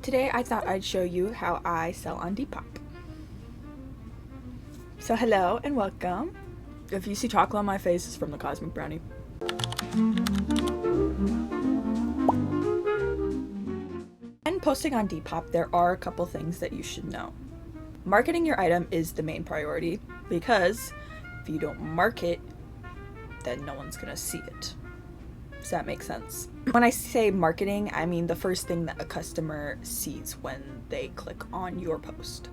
Today I thought I'd show you how I sell on Depop. So hello and welcome. If you see chocolate on my face, it's from the Cosmic Brownie. When posting on Depop, there are a couple things that you should know. Marketing your item is the main priority because if you don't market, then no one's gonna see it. Does that make sense? When I say marketing, I mean the first thing that a customer sees when they click on your post.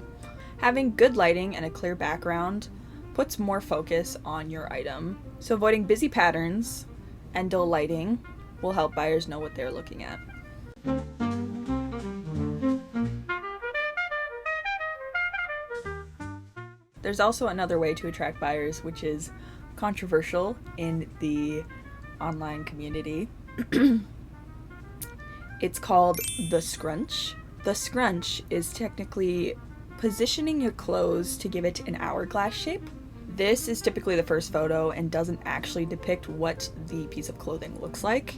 Having good lighting and a clear background puts more focus on your item, so avoiding busy patterns and dull lighting will help buyers know what they're looking at. There's also another way to attract buyers, which is controversial in the online community. It's called the scrunch. The scrunch is technically positioning your clothes to give it an hourglass shape. This is typically the first photo and doesn't actually depict what the piece of clothing looks like.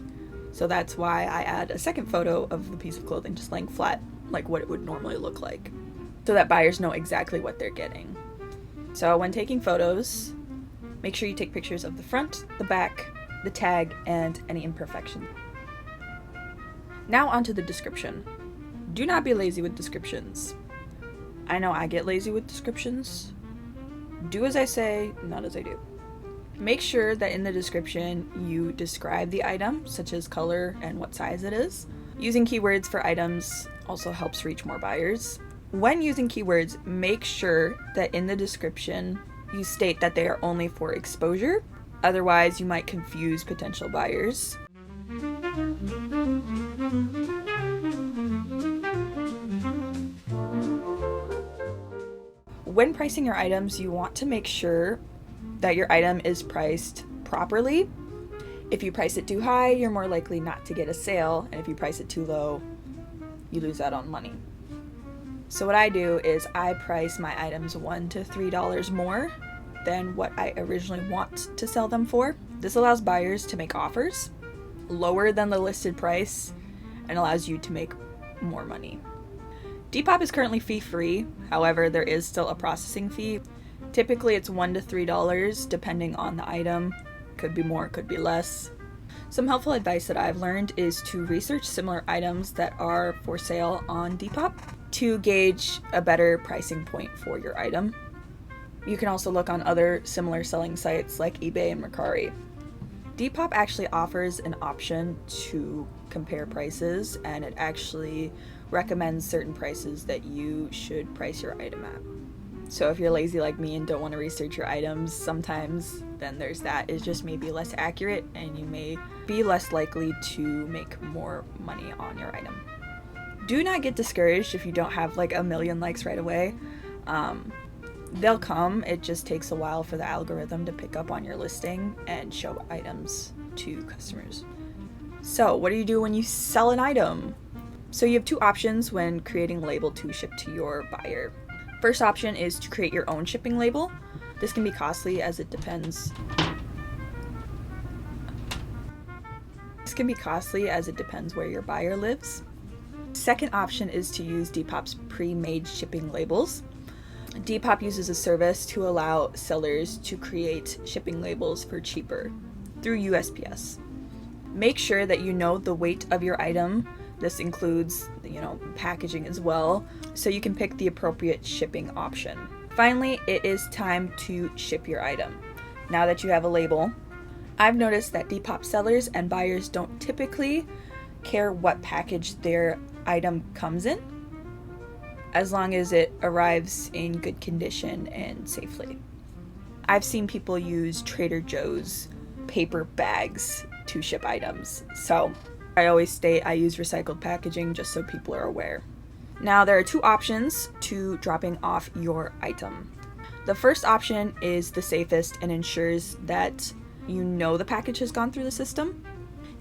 So that's why I add a second photo of the piece of clothing just laying flat, like what it would normally look like, so that buyers know exactly what they're getting. So when taking photos, make sure you take pictures of the front, the back, the tag, and any imperfection. Now onto the description. Do not be lazy with descriptions. I know I get lazy with descriptions. Do as I say, not as I do. Make sure that in the description you describe the item, such as color and what size it is. Using keywords for items also helps reach more buyers. When using keywords, make sure that in the description you state that they are only for exposure. Otherwise, you might confuse potential buyers. When pricing your items, you want to make sure that your item is priced properly. If you price it too high, you're more likely not to get a sale, and if you price it too low, you lose out on money. So what I do is I price my items $1 to $3 more than what I originally want to sell them for. This allows buyers to make offers lower than the listed price and allows you to make more money. Depop is currently fee-free, however, there is still a processing fee. Typically it's $1 to $3 depending on the item. Could be more, could be less. Some helpful advice that I've learned is to research similar items that are for sale on Depop to gauge a better pricing point for your item. You can also look on other similar selling sites like eBay and Mercari. Depop actually offers an option to compare prices, and it actually recommends certain prices that you should price your item at. So if you're lazy like me and don't want to research your items sometimes, then there's that. It's just maybe less accurate and you may be less likely to make more money on your item. Do not get discouraged if you don't have like 1 million likes right away. They'll come, it just takes a while for the algorithm to pick up on your listing and show items to customers. So what do you do when you sell an item? So you have two options when creating a label to ship to your buyer. First option is to create your own shipping label. This can be costly as it depends where your buyer lives. Second option is to use Depop's pre-made shipping labels. Depop uses a service to allow sellers to create shipping labels for cheaper through USPS. Make sure that you know the weight of your item. This includes, packaging as well, so you can pick the appropriate shipping option. Finally, it is time to ship your item. Now that you have a label, I've noticed that Depop sellers and buyers don't typically care what package their item comes in, as long as it arrives in good condition and safely. I've seen people use Trader Joe's paper bags to ship items, so I always state I use recycled packaging just so people are aware. Now there are two options to dropping off your item. The first option is the safest and ensures that you know the package has gone through the system.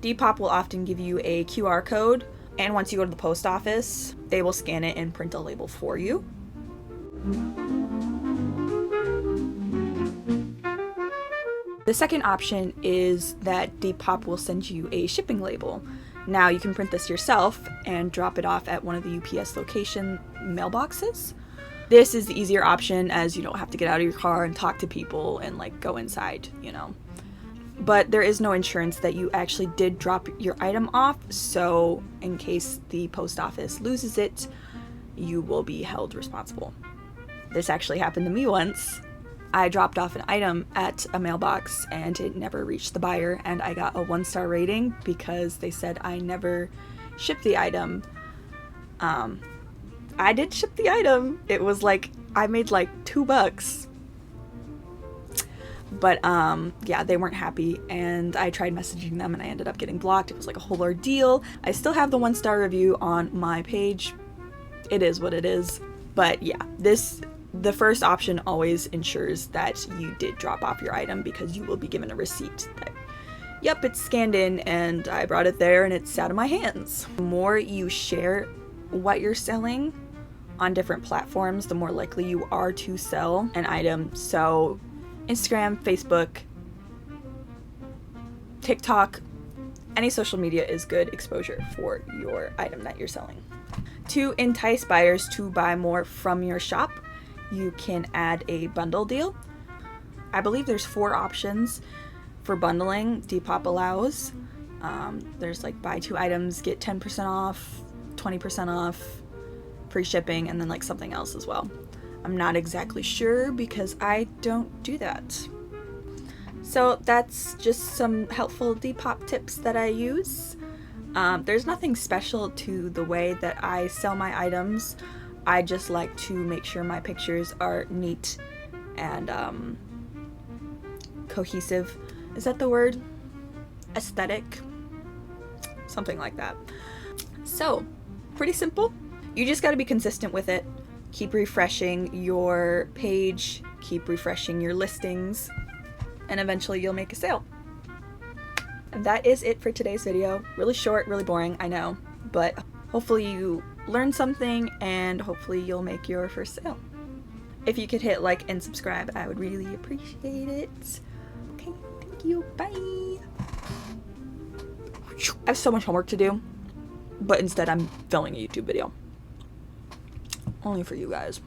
Depop will often give you a QR code, and once you go to the post office, they will scan it and print a label for you. The second option is that Depop will send you a shipping label. Now you can print this yourself and drop it off at one of the UPS location mailboxes. This is the easier option, as you don't have to get out of your car and talk to people and like go inside, you know. But there is no insurance that you actually did drop your item off, so in case the post office loses it, you will be held responsible. This actually happened to me once. I dropped off an item at a mailbox and it never reached the buyer, and I got a 1-star rating because they said I never shipped the item. I did ship the item. It was like, I made like $2. But yeah, they weren't happy, and I tried messaging them and I ended up getting blocked. It was like a whole ordeal. I still have the 1-star review on my page. It is what it is. But yeah, the first option always ensures that you did drop off your item, because you will be given a receipt that, yep, it's scanned in and I brought it there and it's out of my hands. The more you share what you're selling on different platforms, the more likely you are to sell an item. So Instagram, Facebook, TikTok, any social media is good exposure for your item that you're selling. To entice buyers to buy more from your shop, you can add a bundle deal. I believe there's 4 options for bundling Depop allows. There's like buy 2 items, get 10% off, 20% off, free shipping, and then like something else as well. I'm not exactly sure because I don't do that. So that's just some helpful Depop tips that I use. There's nothing special to the way that I sell my items. I just like to make sure my pictures are neat and cohesive. Is that the word? Aesthetic? Something like that. So, pretty simple. You just gotta be consistent with it. Keep refreshing your page, keep refreshing your listings, and eventually you'll make a sale. And that is it for today's video. Really short, really boring, I know, but hopefully you learned something and hopefully you'll make your first sale. If you could hit like and subscribe, I would really appreciate it. Okay, thank you, bye. I have so much homework to do, but instead I'm filming a YouTube video. Only for you guys.